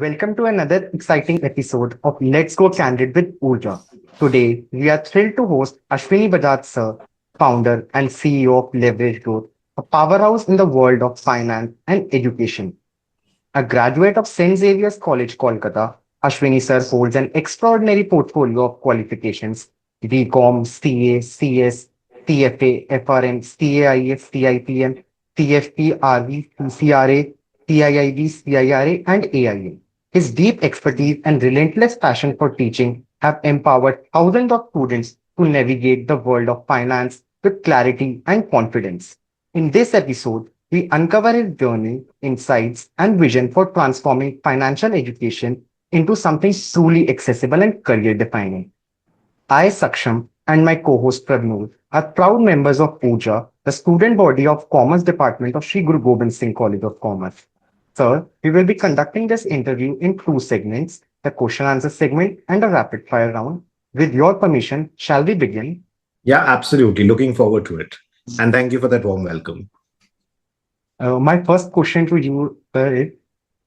Welcome to another exciting episode of Let's Go Candid with URJA. Today, we are thrilled to host Aswini Bajaj sir, founder and CEO of Leverage Growth, a powerhouse in the world of finance and education. A graduate of St. Xavier's College, Kolkata, Ashwini sir holds an extraordinary portfolio of qualifications: BCom, CA, CS, CFA, FRM, CAIS, CIPM, CFP, RV, CCRA, CIIB, CIRA, and AIA. His deep expertise and relentless passion for teaching have empowered thousands of students to navigate the world of finance with clarity and confidence. In this episode, we uncover his journey, insights, and vision for transforming financial education into something truly accessible and career defining. I, Saksham, and my co-host Pravnoor are proud members of URJA, the student body of Commerce Department of Sri Guru Gobind Singh College of Commerce. Sir, we will be conducting this interview in two segments, the question answer segment and a rapid fire round. With your permission, shall we begin? Yeah, absolutely. Looking forward to it. And thank you for that warm welcome. My first question to you is,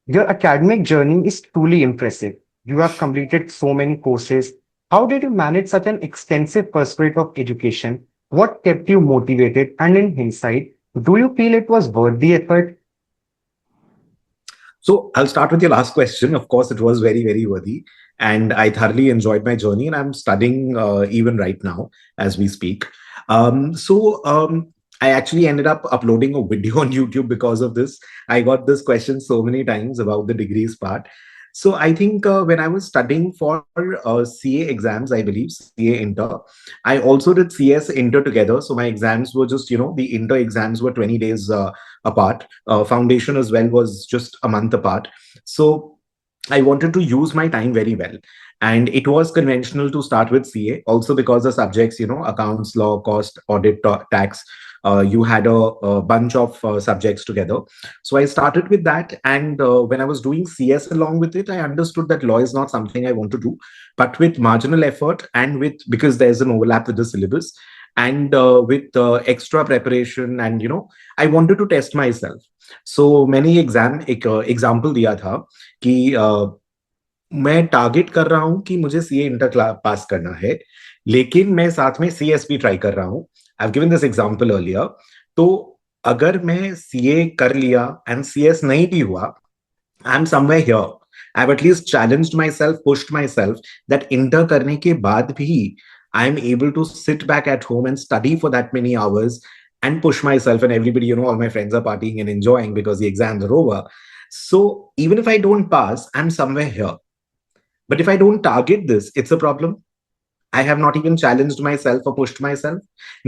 your academic journey is truly impressive. You have completed so many courses. How did you manage such an extensive pursuit of education? What kept you motivated? And in hindsight, do you feel it was worth the effort? So I'll start with your last question. Of course, it was very, very worthy. And I thoroughly enjoyed my journey, and I'm studying even right now as we speak. I actually ended up uploading a video on YouTube because of this. I got this question so many times about the degrees part. So I think when I was studying for CA exams, I believe CA Inter, I also did CS Inter together. So my exams were just, the Inter exams were 20 days apart. Foundation as well was just a month apart. So I wanted to use my time very well. And it was conventional to start with CA, also because the subjects, accounts, law, cost, audit, tax, you had a bunch of subjects together. So I started with that. And when I was doing CS along with it, I understood that law is not something I want to do, but with marginal effort and because there's an overlap with the syllabus and with extra preparation. And, I wanted to test myself. So many example दिया था कि मैं target कर रहा हूं कि मुझे CA inter pass करना है, लेकिन मैं साथ में सीएस भी ट्राई कर रहा हूं. I have given this example earlier. तो अगर मैं सीए कर लिया एंड सीएस नहीं भी हुआ, I am somewhere here. I have at least challenged myself, pushed myself that inter करने के बाद भी I am able to sit back at home and study for that many hours and push myself, and everybody, all my friends are partying and enjoying because the exams are over. So even if I don't pass, I'm somewhere here. But if I don't target this, it's a problem. I have not even challenged myself or pushed myself.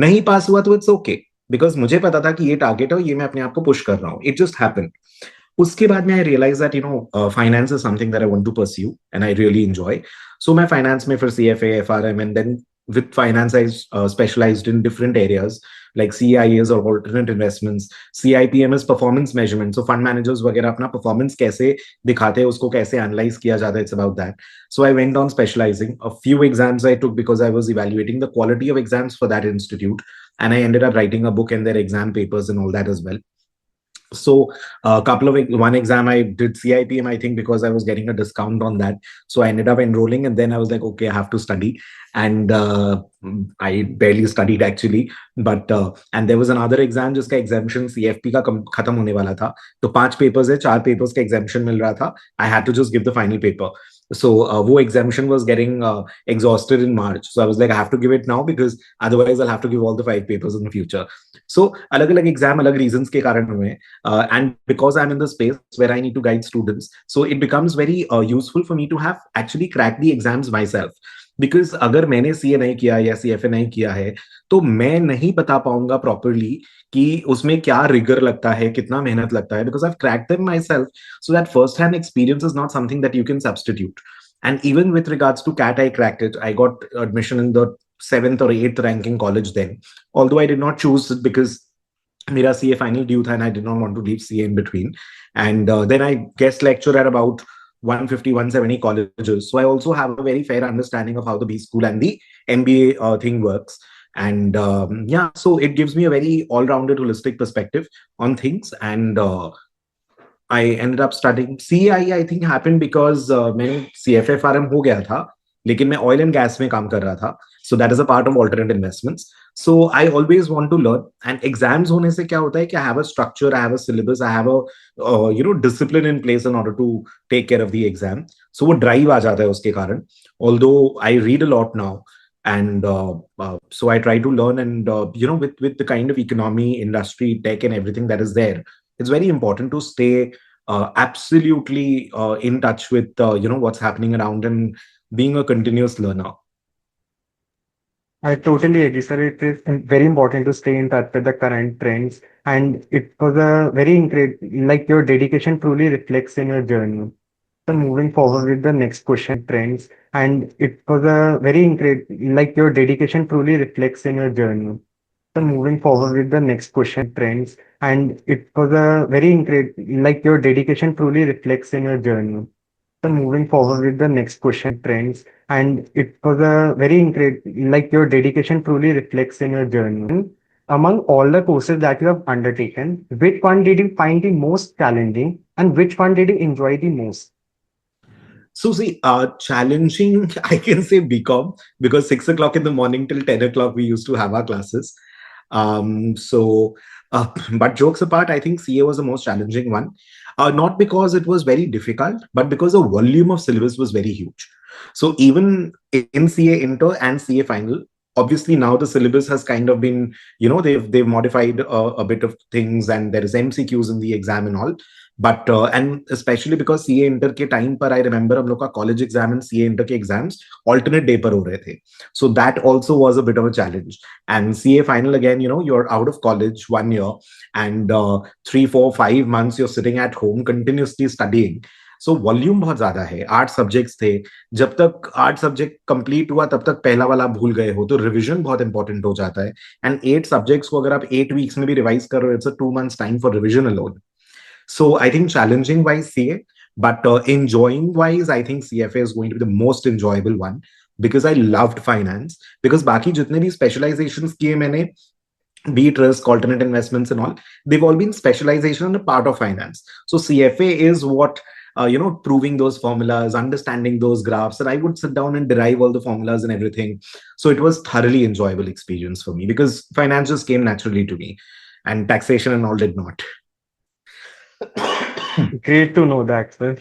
नहीं pass हुआ तो it's okay. Because मुझे पता था कि ये target है, ये मैं अपने आप को push कर रहा हूँ. It just happened. उसके बाद में I realized that, finance is something that I want to pursue and I really enjoy. So my finance में for CFA, FRM, and then with finance, I specialized in different areas like CIAs or alternate investments. CIPM is performance measurement. So fund managers वगैरह अपना performance कैसे दिखाते हैं, उसको कैसे analyze किया जाता है, it's about that. So I went on specializing. A few exams I took because I was evaluating the quality of exams for that institute. And I ended up writing a book and their exam papers and all that as well. So one exam I did CIPM, I think, because I was getting a discount on that. So I ended up enrolling, and then I was like, okay, I have to study. And I barely studied actually. But and there was another exam जिसका exemption CFP का खत्म होने वाला था. तो 5 papers है, 4 papers का exemption मिल रहा था. I had to just give the final paper. So वो exemption was getting exhausted in March. So I was like, I have to give it now because otherwise I'll have to give all the 5 papers in the future. So अलग-अलग exam अलग reasons के कारण हुए. And because I'm in the space where I need to guide students, so it becomes very useful for me to have actually cracked the exams myself. Because अगर मैंने CA नहीं किया या सीएफए नहीं किया है, तो मैं नहीं बता पाऊंगा प्रॉपरली कि उसमें क्या रिगर लगता है, कितना मेहनत लगता है, because I've cracked them myself. So that first-hand experience is not something that you can substitute. And even with regards to CAT, I cracked it. I got admission in the 7th or 8th ranking college then. Although I did not choose it because मेरा CA final due था and I did not want to leave CA in between. And then I guest lecture at about 150, 170 colleges. So I also have a very fair understanding of how the B school and the MBA thing works. And so it gives me a very all-rounded, holistic perspective on things. And I ended up studying CAI. I think happened because मैंने CFFRM हो गया था, लेकिन मैं oil and gas में काम कर रहा था. So that is a part of alternate investments. So I always want to learn. And exams होने से क्या होता है कि I have a structure, I have a syllabus, I have a discipline in place in order to take care of the exam. So वो drive आ जाता है उसके कारण. Although I read a lot now, and so I try to learn, and with the kind of economy, industry, tech, and everything that is there, it's very important to stay absolutely in touch with what's happening around and being a continuous learner. I totally agree, sir. It is very important to stay in touch with the current trends, and it was a very like your dedication truly reflects in your journey. So moving forward with the next trends, and it was a very like your dedication truly reflects in your journey. So moving forward with the next trends, and it was a very like your dedication truly reflects in your journey. So moving forward with the next trends, and it was a very like your dedication truly reflects in your journey. Among all the courses that you have undertaken, which one did you find the most challenging, and which one did you enjoy the most? So see, challenging, I can say BCom, because 6 o'clock in the morning till 10 o'clock we used to have our classes. So, but jokes apart, I think CA was the most challenging one. Not because it was very difficult, but because the volume of syllabus was very huge. So even in CA Inter and CA Final, obviously now the syllabus has kind of been, they've modified a bit of things, and there is MCQs in the exam and all. But and especially because CA Inter के time पर I remember हम लोग का college exam and CA Inter के exams alternate day पर हो रहे थे. So that also was a bit of a challenge. And CA final again, you're out of college 1 year, and 3, 4, 5 months you're sitting at home continuously studying. So volume बहुत ज्यादा है. 8 subjects थे. जब तक 8 सब्जेक्ट कंप्लीट हुआ तब तक पहला वाला भूल गए हो, तो रिविजन बहुत इंपॉर्टेंट हो जाता है. एंड 8 सब्जेक्ट्स को अगर आप 8 वीक्स में भी रिवाइज कर रहे हो, it's a 2 months time for revision alone. So I think challenging wise CA, but enjoying wise, I think CFA is going to be the most enjoyable one, because I loved finance. Because बाकी जितने भी specializations किए मैंने, be it risk, alternate investments and all, they've all been specialization on a part of finance. So CFA is what, proving those formulas, understanding those graphs, and I would sit down and derive all the formulas and everything. So it was thoroughly enjoyable experience for me, because finance just came naturally to me, and taxation and all did not. Great to know that, sir.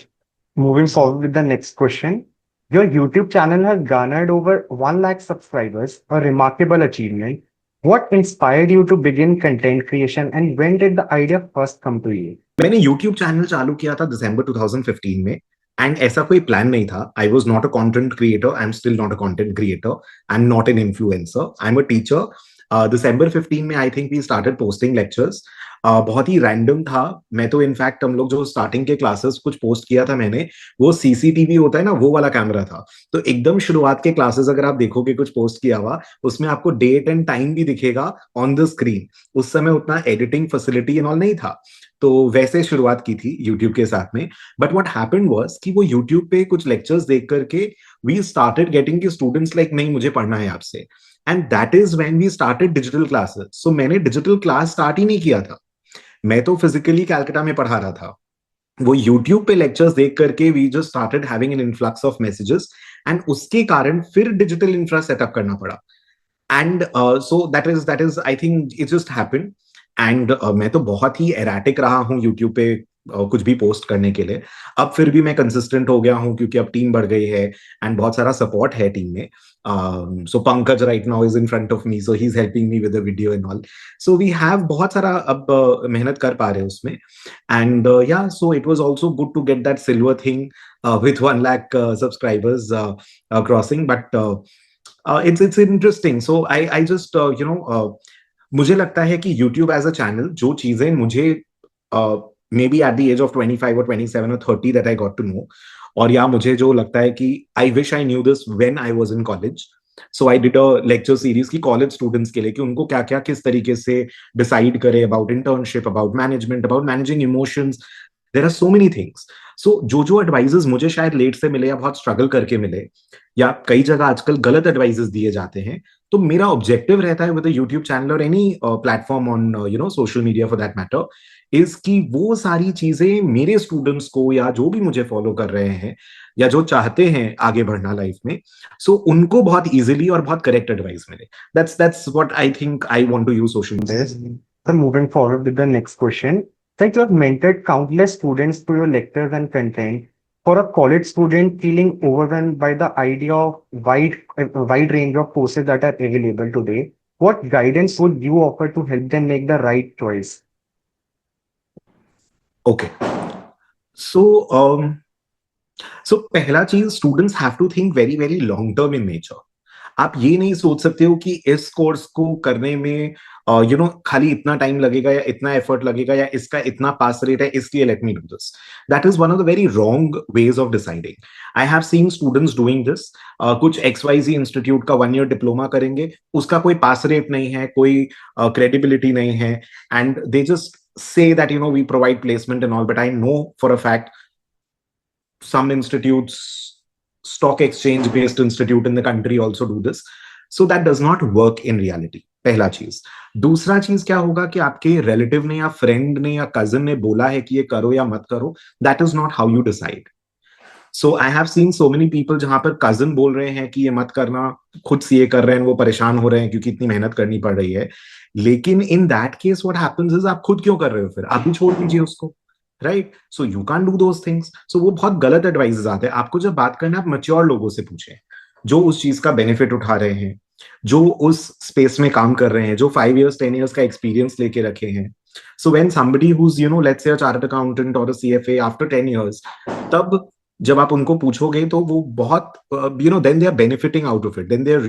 Moving forward with the next question. Your YouTube channel has garnered over 1 lakh subscribers, a remarkable achievement. What inspired you to begin content creation, and when did the idea first come to you? मैंने YouTube channel चालू किया था दिसंबर 2015 में. And ऐसा कोई plan नहीं था. I was not a content creator, I am still not a content creator, I am not an influencer, I am a teacher. दिसंबर 15 में I think we started posting lectures. बहुत ही रैंडम था. मैं तो इनफैक्ट हम लोग जो स्टार्टिंग के क्लासेस कुछ पोस्ट किया था मैंने, वो सीसीटीवी होता है ना, वो वाला कैमरा था. तो एकदम शुरुआत के क्लासेस अगर आप देखोगे कुछ पोस्ट किया हुआ, उसमें आपको डेट एंड टाइम भी दिखेगा ऑन द स्क्रीन. उस समय उतना एडिटिंग फैसिलिटी एंड ऑल नहीं था. तो वैसे शुरुआत की थी यूट्यूब के साथ में. बट व्हाट हैपेंड वाज कि वो यूट्यूब पे कुछ लेक्चर्स देख करके वी स्टार्टेड गेटिंग कि स्टूडेंट्स लाइक, नहीं मुझे पढ़ना है आपसे. And that is when we started digital classes. So मैंने डिजिटल क्लास स्टार्ट ही नहीं किया था. मैं तो फिजिकली कैलकाटा में पढ़ा रहा था. वो यूट्यूब पे लेक्चर्स देख करके we just started having an influx of messages, and उसके कारण फिर डिजिटल इंफ्रा सेटअप करना पड़ा. And so that is I think it just happened. And मैं तो बहुत ही एराटिक रहा हूँ यूट्यूब पे कुछ भी पोस्ट करने के लिए. अब फिर भी मैं कंसिस्टेंट हो गया हूँ, क्योंकि अब टीम बढ़ गई है एंड बहुत सारा सपोर्ट है टीम में. So Pankaj right now is in front of me, so he is helping me with the video and all. So we have बहुत सारा अब मेहनत कर पा रहे हैं उसमें. एंड या so it was also good to get that silver thing with 1 lakh subscribers crossing. But it's interesting. So I just मुझे लगता है कि YouTube एज अ चैनल, जो चीजें मुझे maybe at the age of 25 और 27 और 30 that I got to know, और या मुझे जो लगता है कि I wish I knew this when I was in college. So I did a lecture series की कॉलेज स्टूडेंट्स के लिए, कि उनको क्या क्या किस तरीके से डिसाइड करे about internship, about management, about managing emotions. There are so many things. So जो एडवाइजेस मुझे शायद लेट से मिले या बहुत स्ट्रगल करके मिले, या कई जगह आजकल गलत एडवाइजेस दिए जाते हैं, तो मेरा ऑब्जेक्टिव रहता है विद यूट्यूब चैनल और any platform on social media for that matter, is कि वो सारी चीजें मेरे स्टूडेंट्स को या जो भी मुझे फॉलो कर रहे हैं या जो चाहते हैं आगे बढ़ना लाइफ में, सो उनको बहुत इजीली और बहुत करेक्ट एडवाइस मिले. That's what I think I want to use social. This. So moving forward with the next question. Like you have mentored countless students through your lectures and content. For a college student feeling overwhelmed by the idea of wide range of courses that are available today, what guidance would you offer to help them make the right choice? Okay. So so पहला चीज, students have to think very very long term in nature. आप ये नहीं सोच सकते हो कि इस कोर्स को करने में खाली इतना टाइम लगेगा या इतना एफर्ट लगेगा या इसका इतना पास रेट है इसलिए let me do this. That is one of the very wrong ways of deciding. I have seen students doing this. कुछ XYZ इंस्टीट्यूट का 1 ईयर डिप्लोमा करेंगे, उसका कोई पास रेट नहीं है, कोई क्रेडिबिलिटी नहीं है, and they just say that we provide placement and all, but I know for a fact some institutes, stock exchange based institute in the country also do this. So that does not work in reality. पहला चीज. दूसरा चीज क्या होगा कि आपके relative ने या फ्रेंड ने या कजन ने बोला है कि ये करो या मत करो, that is not how you decide. So I have seen so many people जहां पर कजन बोल रहे हैं कि ये मत करना, खुद सीए कर रहे हैं, वो परेशान हो रहे हैं क्योंकि इतनी मेहनत करनी पड़ रही है. लेकिन इन that case what happens is, आप खुद क्यों कर रहे हो, फिर आप भी छोड़ दीजिए उसको. Right. So you can do those things. So वो बहुत गलत एडवाइसेस आते हैं. आपको जब बात करना है, आप मैच्योर लोगों से पूछें जो उस चीज का बेनिफिट उठा रहे हैं, जो उस स्पेस में काम कर रहे हैं, जो 5 years 10 years का एक्सपीरियंस लेके रखे हैं. So when somebody who's let's say a chartered accountant और अ CFA आफ्टर 10 years, तब जब आप उनको पूछोगे तो वो बहुत then they are benefiting out of it, then they are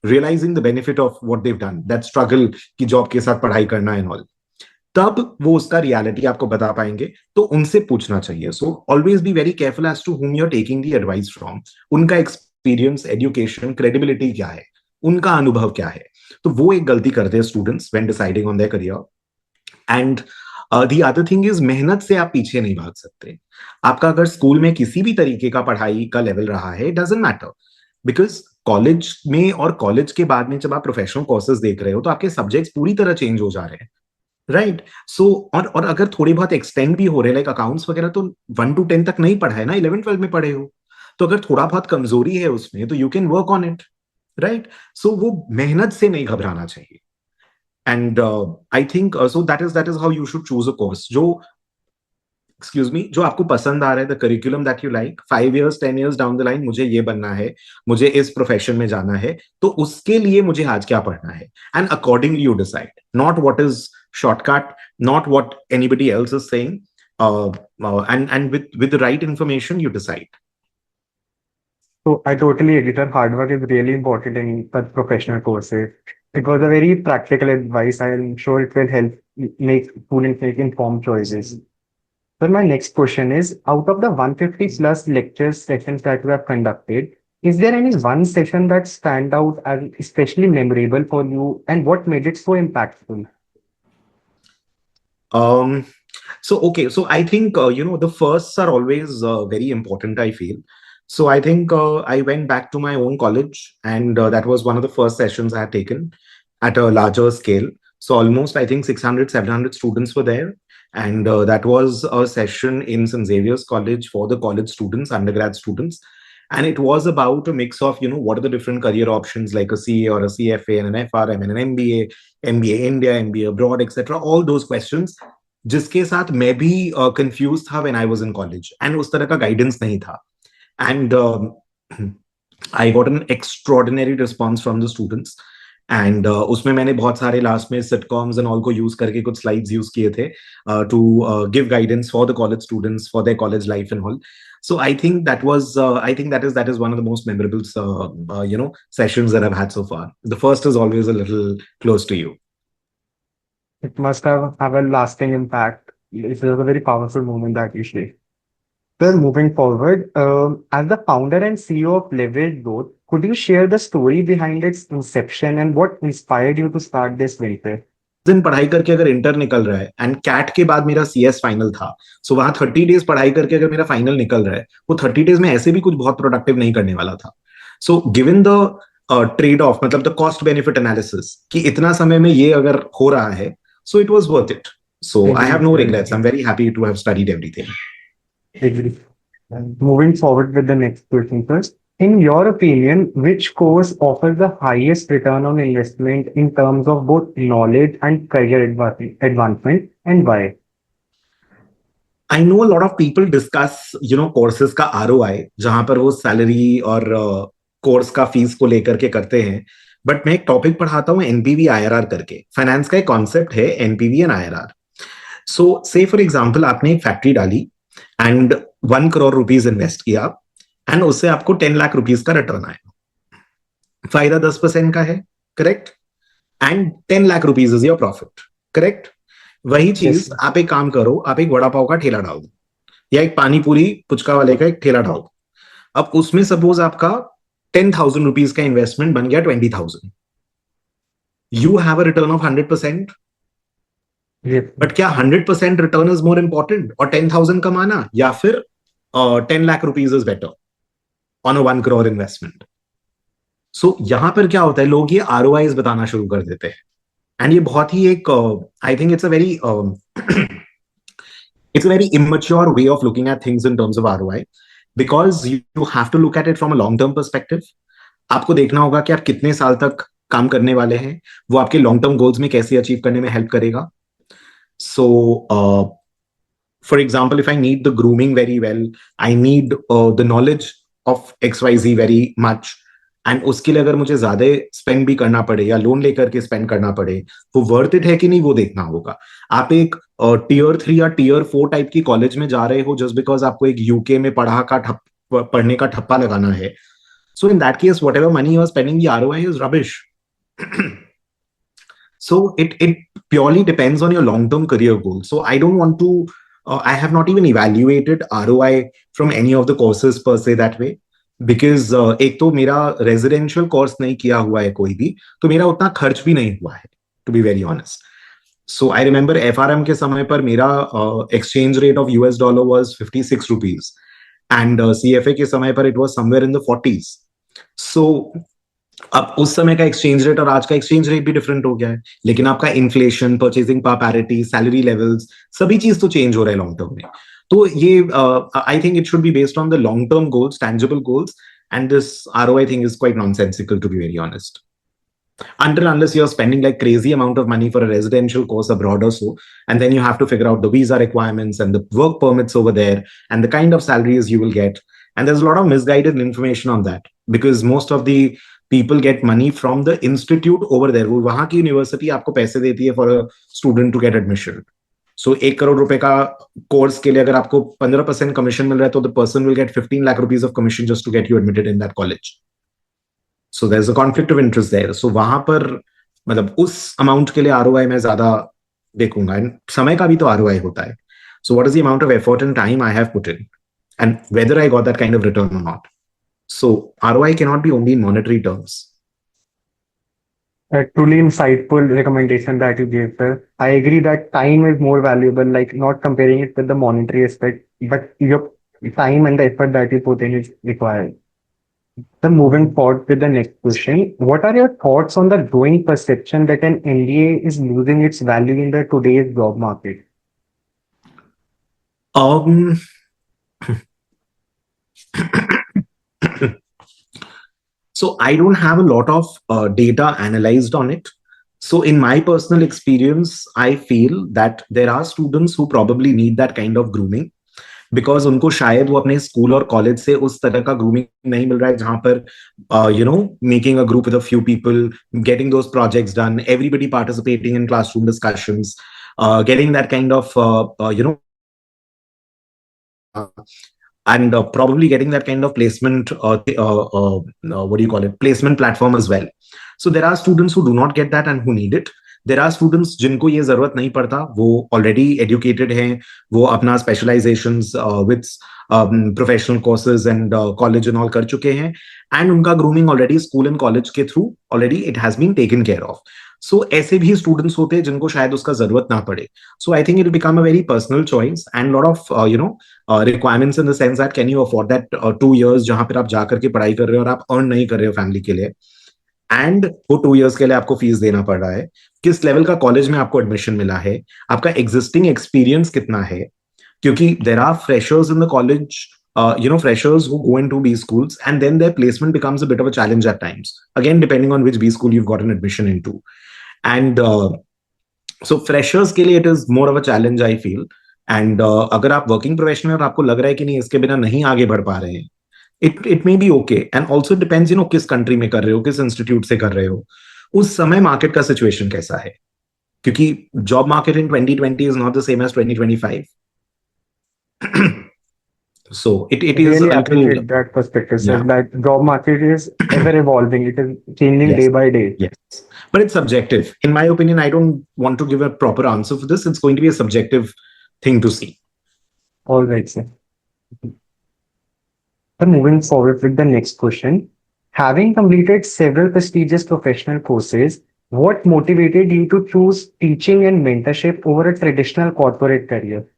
realising the benefit of what they have done, that struggle की जॉब के साथ पढ़ाई करना एंड ऑल. तब वो उसका रियलिटी आपको बता पाएंगे. तो उनसे पूछना चाहिए. So always be very careful as to whom you are taking the advice from. उनका एक्सपीरियंस, एजुकेशन, क्रेडिबिलिटी क्या है, उनका अनुभव क्या है. तो वो एक गलती करते हैं students when deciding on their career. And the other thing is, मेहनत से आप पीछे नहीं भाग सकते. आपका अगर स्कूल में किसी भी तरीके का पढ़ाई का लेवल रहा है, it doesn't matter, because college में और कॉलेज के बाद में जब आप प्रोफेशनल कोर्सेज देख रहे हो तो आपके सब्जेक्ट्स पूरी तरह चेंज हो जा रहे हैं. राइट. सो और अगर थोड़ी बहुत एक्सटेंड भी हो रहे, लाइक अकाउंट्स वगैरह, तो 1 to 10 तक नहीं पढ़ा है ना, 11 12 में पढ़े हो. तो अगर थोड़ा बहुत कमजोरी है उसमें तो you can work on it. Right. So वो मेहनत से नहीं घबराना चाहिए. And I think so that is how you should choose a course जो, एक्सक्यूज मी, जो आपको पसंद आ रहा है, the curriculum that you like. 5 years 10 years down the line मुझे ये बनना है, मुझे इस प्रोफेशन में जाना है, तो उसके लिए मुझे आज क्या पढ़ना है, and accordingly you decide, not what is shortcut, not what anybody else is saying. And with the right information, you decide. So I totally agree that hard work is really important in such professional courses. It was a very practical advice. I am sure it will help make students make informed choices. So my next question is, out of the 150 plus lectures sessions that we have conducted, is there any one session that stand out as especially memorable for you, and what made it so impactful? Um, so I think the firsts are always very important, I feel. So I think I went back to my own college, and that was one of the first sessions I had taken at a larger scale. So almost I think 600 700 students were there, and that was a session in St. Xavier's College for the college students, undergrad students. And it was about a mix of what are the different career options, like a CA or a CFA and an FRM and an MBA India, MBA abroad, etc. All those questions, जिसके साथ मैं भी confuse था when I was in college, and उस तरह का guidance नहीं था. And I got an extraordinary response from the students. And उसमें मैंने बहुत सारे लास्ट में सिटकॉम्स एंड ऑल को यूज करके कुछ स्लाइड्स यूज किए थे to give guidance for the college students for their college life and all. So I think that was I think that is one of the most memorable sessions that I've had so far. The first is always a little close to you. It must have a lasting impact. It was a very powerful moment that you shared. Well, moving forward, as the founder and CEO of Leverage Growth, could you share the story behind its inception and what inspired you to start this venture? दिन पढ़ाई करके अगर inter निकल रहा है, and cat के बाद मेरा CS फाइनल था, सो वहां 30 days पढ़ाई करके अगर मेरा फाइनल निकल रहा है, वो 30 days में ऐसे भी कुछ बहुत प्रोडक्टिव नहीं करने वाला था. So given the trade off, मतलब द कॉस्ट बेनिफिट एनालिसिस, कि इतना समय में ये अगर हो रहा है, so it was worth it. So I have Agree, no sir. Regrets. I am very happy to have studied everything. Agree. Moving forward with the next question, sir. In your opinion, which course offers the highest return on investment in terms of both knowledge and career advancement, and why? I know lot of people discuss courses का ROI, जहां पर वो salary और course का fees को लेकर के करते हैं. बट मैं एक टॉपिक पढ़ाता हूँ एनपीवी आईआरआर करके. फाइनेंस का एक कॉन्सेप्ट है एनपीवी एंड आईआरआर. सो से फॉर एग्जाम्पल आपने एक फैक्ट्री डाली एंड 1 करोड़ रुपीज इन्वेस्ट किया, एंड उससे आपको 10 लाख रुपीज का रिटर्न आया. फायदा 10% का है, correct? And 10 lakh rupees is your profit, correct? वही Yes, चीज आप एक काम करो, आप एक वड़ा पाव का ठेला डाल दो, या एक पानी पूरी पुचका वाले का एक ठेला डाल दो. अब उसमें सपोज आपका 10,000 रुपीज का इन्वेस्टमेंट बन गया 20,000. You have a return of 100%. yes, but क्या 100% रिटर्न इज मोर इंपॉर्टेंट, और 10,000 कमाना, या फिर 10 lakh rupees is better on a 1 crore investment? So यहां पर क्या होता है, लोग ये आरओआईज बताना शुरू कर देते हैं. एंड ये बहुत ही एक, I think it's a very it's a very immature way of looking at things in terms of ROI, because you have to look at it from a long term perspective. आपको देखना होगा कि आप कितने साल तक काम करने वाले हैं, वो आपके लॉन्ग टर्म गोल्स में कैसे अचीव करने में हेल्प करेगा. So for example, if I need the grooming very well, I need the knowledge of XYZ very much, and उसके लिए अगर मुझे ज्यादा स्पेंड भी करना पड़े या लोन लेकर के स्पेंड करना पड़े, वो वर्थ इट है कि नहीं, वो देखना होगा. आप एक Tier 3 या Tier 4 टाइप की कॉलेज में जा रहे हो जस्ट बिकॉज आपको एक यूके में पढ़ने का ठप्पा लगाना है. So in that case whatever money you are spending, the ROI is rubbish. So it purely depends on your long-term career goal. So I don't want to. I have not even evaluated ROI from any of the courses per se that way, because एक तो मेरा residential course नहीं किया हुआ है कोई भी, तो मेरा उतना खर्च भी नहीं हुआ है, to be very honest. So I remember FRM के समय पर मेरा exchange rate of US dollar was 56 rupees, and CFA के समय पर it was somewhere in the 40s. So अब उस समय का एक्सचेंज रेट और आज का एक्सचेंज रेट भी डिफरेंट हो गया है, लेकिन आपका inflation, purchasing power parity, salary levels, सभी चीज तो चेंज हो रहा है लॉन्ग टर्म में. तो ये I think it should be based on the long term goals, tangible goals, and this ROI thing is quite nonsensical, to be very honest. Until unless you're spending like crazy amount of money for a residential course abroad or so, and then you have to figure out the visa requirements and the work permits over there and the kind of salaries you will get. And there's a lot of misguided information on that, because most of the people get money from the institute over there. वो वहां की university आपको पैसे देती है for a student to get admission. So 1 crore रुपए का course के लिए अगर आपको 15% कमीशन मिल रहा है, तो the person will get 15 lakh rupees of commission just to get you admitted in that college. So there is a conflict of interest there. So वहां पर मतलब उस अमाउंट के लिए आरओआई में ज्यादा देखूंगा. एंड समय का भी तो आरओआई होता है. So what is the amount of effort and time I have put in, and whether I got that kind of return और not. So ROI cannot be only in monetary terms. a truly insightful recommendation that you gave, sir. I agree that time is more valuable, like not comparing it with the monetary aspect, but your time and the effort that you put in is required. So moving forward with the next question, what are your thoughts on the growing perception that an NDA is losing its value in the today's job market? Um, so I don't have a lot of data analyzed on it. So in my personal experience, I feel that there are students who probably need that kind of grooming, because उनको शायद वो अपने school और college से उस तरह का grooming नहीं मिल रहा है, जहां पर making a group with a few people, getting those projects done, everybody participating in classroom discussions, getting that kind of and probably getting that kind of placement, what do you call it, placement platform as well. So there are students who do not get that and who need it. There are students जिनको ये जरूरत नहीं पड़ता, वो already educated हैं, वो अपना specialisations with professional courses and college and all कर चुके हैं, एंड उनका grooming already school and college के through already it has been taken care of. So ऐसे भी स्टूडेंट्स होते हैं जिनको शायद उसका जरूरत ना पड़े. So I think it become a very personal choice and lot of requirements in the sense that can you afford that 2 years जहां पर आप जाकर के पढ़ाई कर रहे हो और आप अर्न नहीं कर रहे हो फैमिली के लिए. एंड वो 2 इयर्स के लिए आपको फीस देना पड़ रहा है, किस लेवल का कॉलेज में आपको एडमिशन मिला है, आपका एग्जिस्टिंग एक्सपीरियंस कितना है, क्योंकि there are freshers in the college, freshers who go into B schools and then their placement becomes a bit of a challenge at times. Again, depending on which B school you've got an admission into. And so freshers के लिए it is more of a challenge, I feel. And अगर आप working professional और आपको लग रहा है कि नहीं इसके बिना नहीं आगे बढ़ पा रहे हैं, it may be okay. And also it depends, किस country में कर रहे हो, किस institute से कर रहे हो, उस समय market का situation कैसा है, क्योंकि job market in 2020 is not the same as 2025. So it I is really a little, appreciate that perspective, sir. yeah, That job market is ever evolving. It is changing yes, day by day. yes. But it's subjective. In my opinion, I don't want to give a proper answer for this. It's going to be a subjective thing to see. All right, sir. So moving forward with the next question. Having completed several prestigious professional courses, what motivated you to choose teaching and mentorship over a traditional corporate career?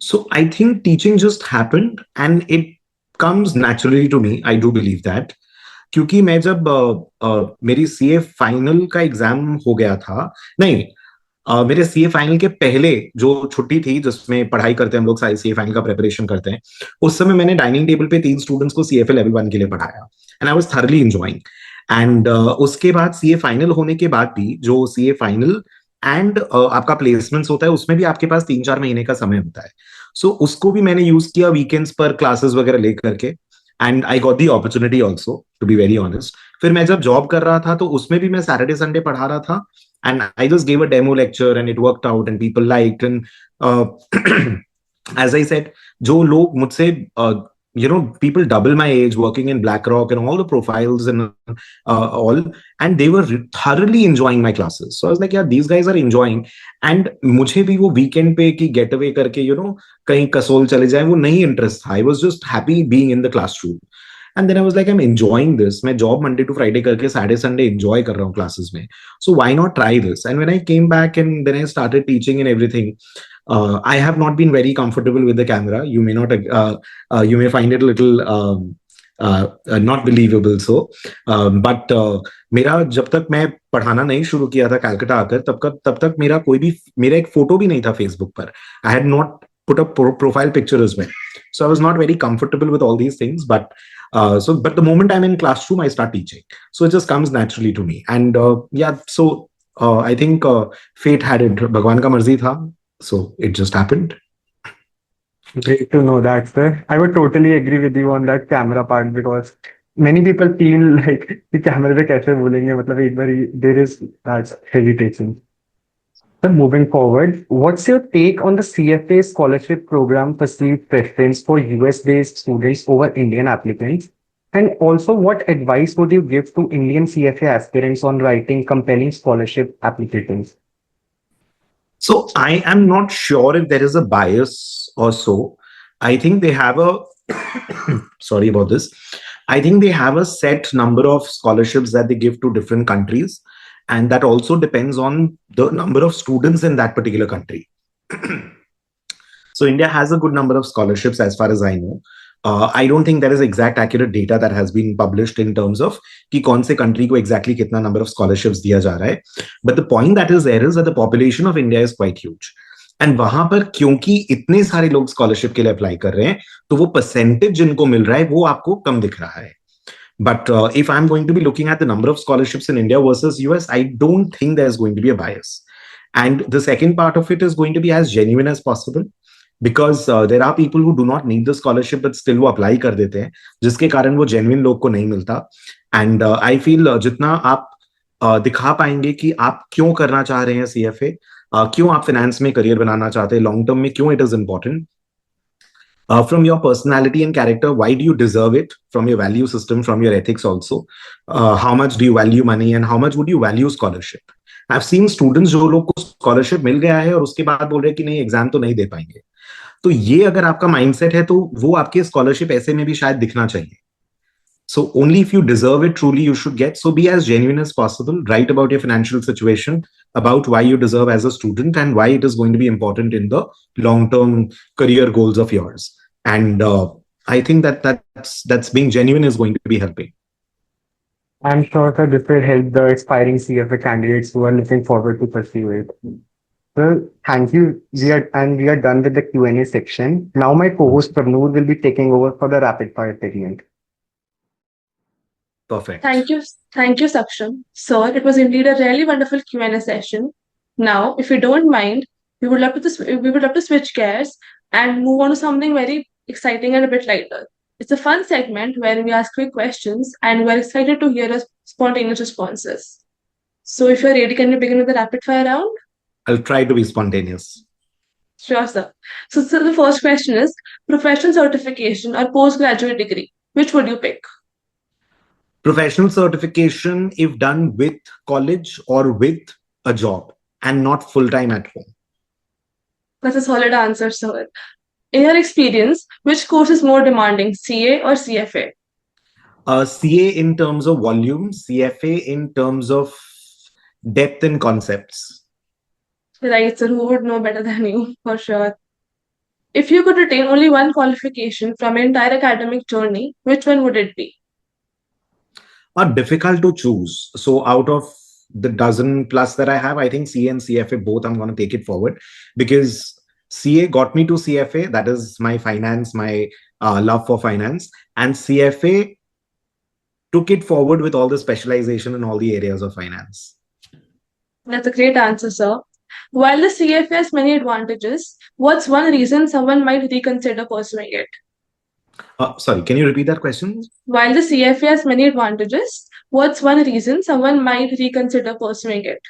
So I think teaching just happened and it comes naturally to me. I do believe that. क्योंकि मैं जब मेरी CA final का exam हो गया था, नहीं, मेरे सीए फाइनल के पहले जो छुट्टी थी जिसमें पढ़ाई करते हैं हम लोग, सारे सीए फाइनल का प्रिपरेशन करते हैं, उस समय मैंने डाइनिंग टेबल पे 3 स्टूडेंट्स को सीएफए लेवल 1 के लिए पढ़ाया and I was thoroughly enjoying. And उसके बाद सीए फाइनल होने के बाद भी जो सीए फाइनल एंड आपका प्लेसमेंट्स होता है उसमें भी आपके पास 3-4 महीने का समय होता है. सो उसको भी मैंने यूज किया वीकेंड्स पर क्लासेस वगैरह लेकर के, and I got the opportunity also, to be very honest. फिर मैं जब जॉब कर रहा था तो उसमें भी मैं सैटरडे संडे पढ़ा रहा था, and I just gave a demo lecture and it worked out and people liked. And as I said, जो लोग मुझसे people double my age working in BlackRock and all the profiles and all, and they were thoroughly enjoying my classes. So I was like, yeah, these guys are enjoying. And मुझे भी वो weekend पे कि get away करके कहीं कसोल चले जाए वो नहीं interest था. I was just happy being in the classroom. And then I was like, I'm enjoying this. मैं job Monday to Friday करके Saturday Sunday enjoy कर रहा हूँ classes में. So why not try this? And when I came back and then I started teaching and everything, I have not been very comfortable with the camera. You may not, you may find it a little not believable. So, but मेरा जब तक मैं पढ़ाना नहीं शुरू किया था कलकत्ता आकर, तब तक मेरा एक फोटो भी नहीं था फेसबुक पर. I had not put a profile picture as well. So I was not very comfortable with all these things. But but the moment I'm in classroom, I start teaching. So it just comes naturally to me. And yeah, so I think fate had it. Bhagwan ka marzi tha. So it just happened. Great to know that, sir. I would totally agree with you on that camera part because many people feel like कि कैमरे पे कैसे बोलेंगे मतलब एक बार there is that hesitation. So moving forward, what's your take on the CFA scholarship program perceived preference for US-based students over Indian applicants? And also, what advice would you give to Indian CFA aspirants on writing compelling scholarship applications? So I am not sure if there is a bias or so. I think they have a sorry about this. I think they have a set number of scholarships that they give to different countries, and that also depends on the number of students in that particular country. So India has a good number of scholarships as far as I know. I don't think there is exact accurate data that has been published in terms of कि कौन से country को exactly कितना number of scholarships दिया जा रहा है. But the point that is there is that the population of India is quite huge. And वहां पर क्योंकि इतने सारे लोग scholarship के लिए apply कर रहे हैं, तो वो percentage जिनको मिल रहा है वो आपको कम दिख रहा है. But if I'm going to be looking at the number of scholarships in India versus US, I don't think there's going to be a bias. And the second part of it is going to be as genuine as possible. Because there are people who do not need the scholarship but still वो apply कर देते हैं, जिसके कारण वो genuine लोग को नहीं मिलता. And I feel जितना आप दिखा पाएंगे कि आप क्यों करना चाह रहे हैं CFA, क्यों आप finance में career बनाना चाहते हैं, long term में क्यों it is important, from your personality and character, why do you deserve it, from your value system, from your ethics also, how much do you value money and how much would you value scholarship. I've seen students जो लोग को scholarship मिल गया है और उसके बाद बोल रहे हैं कि नहीं एग्जाम तो नहीं दे पाएंगे. तो ये अगर आपका माइंडसेट है तो वो आपके स्कॉलरशिप ऐसे में भी शायद दिखना चाहिए. So only if you deserve it truly you should get. So be as genuine as possible. Write about your financial situation, about why you deserve as a student and why it is going to be important in the long-term career goals of yours. And I think that's being genuine is going to be helping. I'm sure that this will help the aspiring CFA candidates who are looking forward to pursue it. Well, thank you. We are done with the Q&A section. Now my co-host Prabnoor will be taking over for the rapid fire segment. Perfect. Thank you, Saksham. Sir, it was indeed a really wonderful Q&A session. Now, if you don't mind, we would love to switch gears and move on to something very exciting and a bit lighter. It's a fun segment where we ask quick questions and we're excited to hear spontaneous responses. So, if you're ready, can we begin with the rapid fire round? I'll try to be spontaneous. Sure, sir. So the first question is professional certification or postgraduate degree. Which would you pick? Professional certification, if done with college or with a job and not full time at home. That's a solid answer, sir. In your experience, which course is more demanding, CA or CFA? CA in terms of volume, CFA in terms of depth and concepts. Right, sir. Who would know better than you, for sure? If you could retain only one qualification from your entire academic journey, which one would it be? Are difficult to choose. So out of the dozen plus that I have, I think CA and CFA both I'm going to take it forward because CA got me to CFA. That is my finance, my love for finance, and CFA took it forward with all the specialization in all the areas of finance. That's a great answer, sir. While the CFA has many advantages, what's one reason someone might reconsider pursuing it? Sorry, can you repeat that question? While the CFA has many advantages, what's one reason someone might reconsider pursuing it?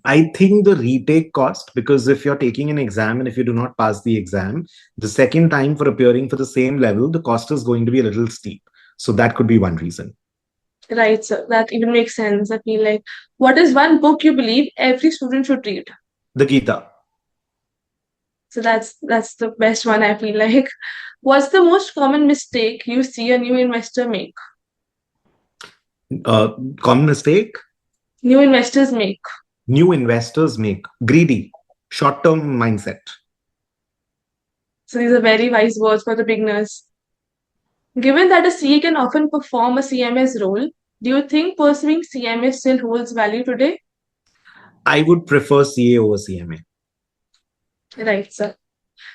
I think the retake cost, because if you're taking an exam and if you do not pass the exam, the second time for appearing for the same level, the cost is going to be a little steep. So that could be one reason. Right, so that even makes sense. I feel like, what is one book you believe every student should read? The Gita. So that's the best one, I feel like. What's the most common mistake you see a new investor make? Common mistake New investors make. new investors make: greedy, short term mindset. So these are very wise words for the beginners. Given that a CA can often perform a CMS role, do you think pursuing CMS still holds value today? I would prefer CA over CMA. Right, sir.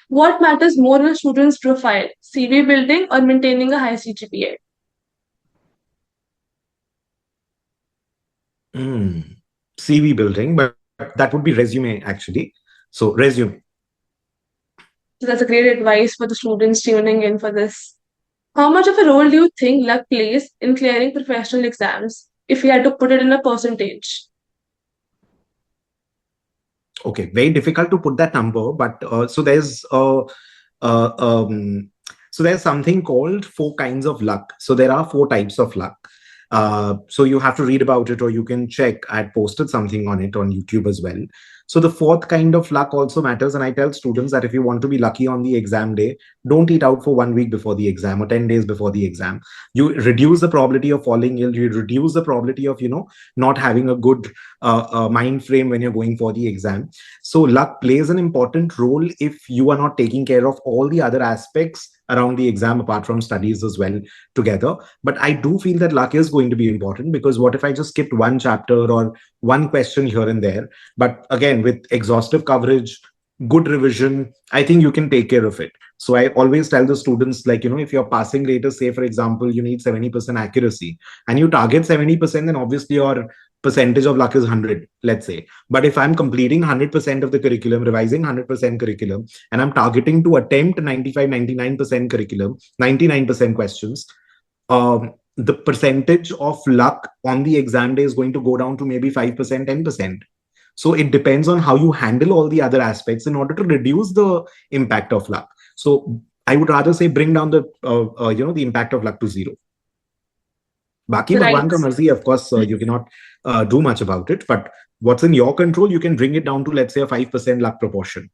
What matters more in a student's profile, CV building or maintaining a high CGPA? CV building, but that would be resume actually. So resume. So that's a great advice for the students tuning in for this. How much of a role do you think luck plays in clearing professional exams if you had to put it in a percentage? Okay, very difficult to put that number, but uh, um, so there's something called four kinds of luck. So there are four types of luck. So you have to read about it, or you can check. I had posted something on it on YouTube as well. So the fourth kind of luck also matters, and I tell students that if you want to be lucky on the exam day, don't eat out for 1 week before the exam or 10 days before the exam. You reduce the probability of falling ill. You reduce the probability of not having a good mind frame when you're going for the exam. So luck plays an important role if you are not taking care of all the other aspects around the exam apart from studies as well together. But I do feel that luck is going to be important, because what if I just skipped one chapter or one question here and there? But again, with exhaustive coverage, good revision, I think you can take care of it. So I always tell the students, like, if you're passing later, say for example, you need 70% accuracy and you target 70%, then obviously your percentage of luck is 100, let's say. But if I'm completing 100% of the curriculum, revising 100% curriculum, and I'm targeting to attempt 95, 99% curriculum, 99% questions, the percentage of luck on the exam day is going to go down to maybe 5%, 10%. So it depends on how you handle all the other aspects in order to reduce the impact of luck. So I would rather say bring down the impact of luck to zero. Baki Right. Bhagwan ka marzi, of course, you cannot do much about it. But what's in your control, you can bring it down to, let's say, a 5% luck proportion.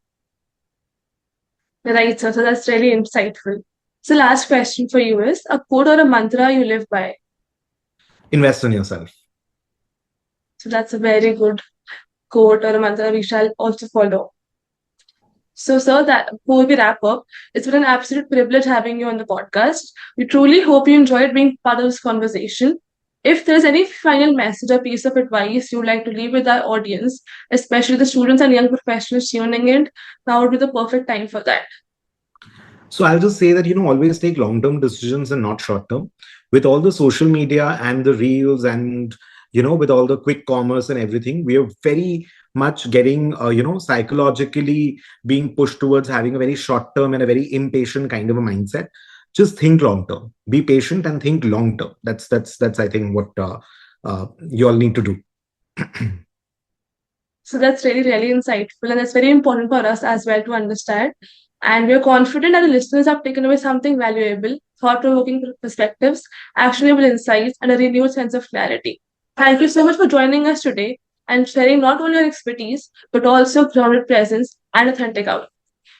Right, sir. So that's really insightful. So last question for you is a quote or a mantra you live by. Invest in yourself. So that's a very good quote or a mantra we shall also follow. So, sir, that before we wrap up, it's been an absolute privilege having you on the podcast. We truly hope you enjoyed being part of this conversation. If there's any final message or piece of advice you'd like to leave with our audience, especially the students and young professionals tuning in, now would be the perfect time for that. So I'll just say that, always take long-term decisions and not short-term. With all the social media and the reels and, with all the quick commerce and everything, we are very much getting, psychologically being pushed towards having a very short-term and a very impatient kind of a mindset. Just think long-term. Be patient and think long-term. That's I think what you all need to do. So that's really, really insightful, and that's very important for us as well to understand. And we're confident that the listeners have taken away something valuable, thought provoking perspectives, actionable insights, and a renewed sense of clarity. Thank you so much for joining us today and sharing not only your expertise, but also grounded presence and authentic outlook.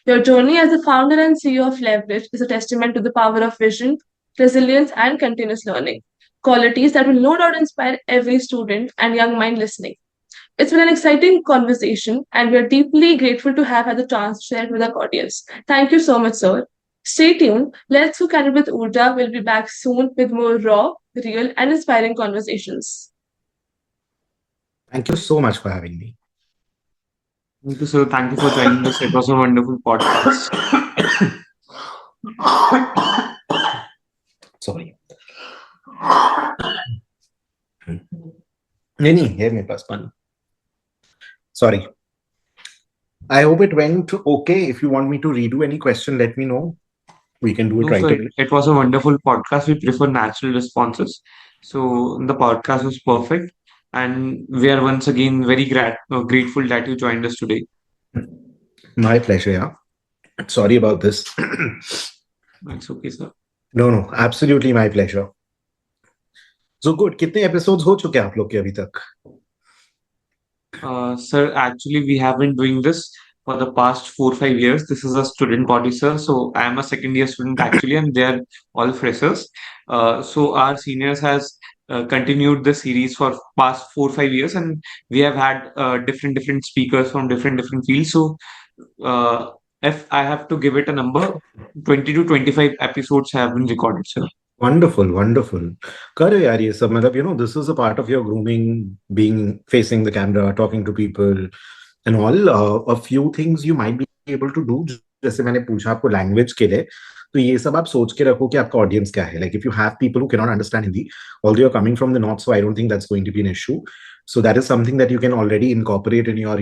Your journey as the founder and CEO of Leverage is a testament to the power of vision, resilience, and continuous learning, qualities that will no doubt inspire every student and young mind listening. It's been an exciting conversation, and we're deeply grateful to have had the chance to share it with our audience. Thank you so much, sir. Stay tuned. Let's Go Candid with Urja. We'll be back soon with more raw, real, and inspiring conversations. Thank you so much for having me. Thank you, sir. Thank you for joining us. It was a wonderful podcast. Sorry. नहीं है मेरे पास पानी. Sorry. I hope it went okay. If you want me to redo any question, let me know. We can do it No, right sir, away. it was a wonderful podcast. We prefer natural responses. So the podcast was perfect. And we are once again very grateful that you joined us today. My pleasure, yeah. Sorry about this. It's okay, sir. No, absolutely my pleasure. So good. कितने episodes हो चुके हैं आप लोग के अभी तक? Sir, actually, we have been doing this for the past 4 or 5 years. This is a student body, sir. So I am a second year student actually, and they are all freshers. So our seniors has continued the series for past 4 or 5 years, and we have had different speakers from different fields. So if I have to give it a number, 20 to 25 episodes have been recorded, sir. Wonderful. करो यार ये सब मतलब this is a part of your grooming, being facing the camera, talking to people and all. A few things you might be able to do. जैसे मैंने पूछा आपको language के लिए, तो ये सब आप सोच के रखो कि आपका audience क्या है. Like if you have people who cannot understand Hindi, although you're coming from the north, so I don't think that's going to be an issue. So that is something that you can already incorporate in your,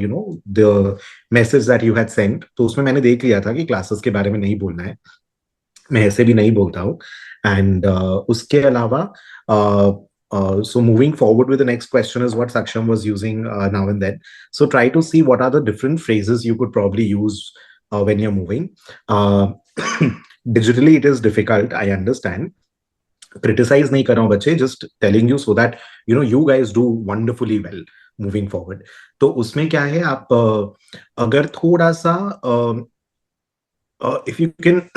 the message that you had sent. तो उसमें मैंने देख लिया था कि classes के बारे में नहीं बोलना है. मैं ऐसे भी नहीं बोलता हूँ. And uske alawa, so moving forward with the next question is what Saksham was using now and then. So try to see what are the different phrases you could probably use when you're moving. Digitally, it is difficult. I understand. Criticize nahi kar raha hu bache, just telling you so that you guys do wonderfully well moving forward. तो उसमें क्या है आप अगर थोड़ा सा if you can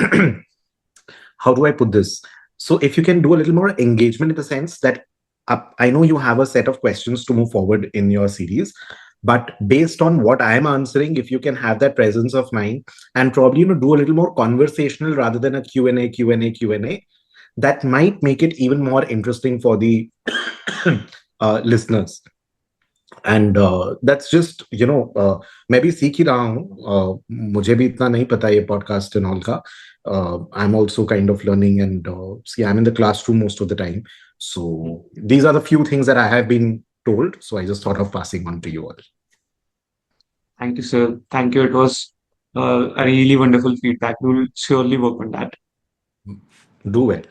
how do I put this? So if you can do a little more engagement in the sense that I know you have a set of questions to move forward in your series, but based on what I'm answering, if you can have that presence of mind and probably do a little more conversational rather than a Q&A, that might make it even more interesting for the listeners. And that's just मैं भी सीख ही रहा हूँ. मुझे भी इतना नहीं पता ये podcast and all का. I'm also kind of learning, and see, I'm in the classroom most of the time. So these are the few things that I have been told. So I just thought of passing on to you all. Thank you, sir. Thank you. It was a really wonderful feedback. We will surely work on that. Do well.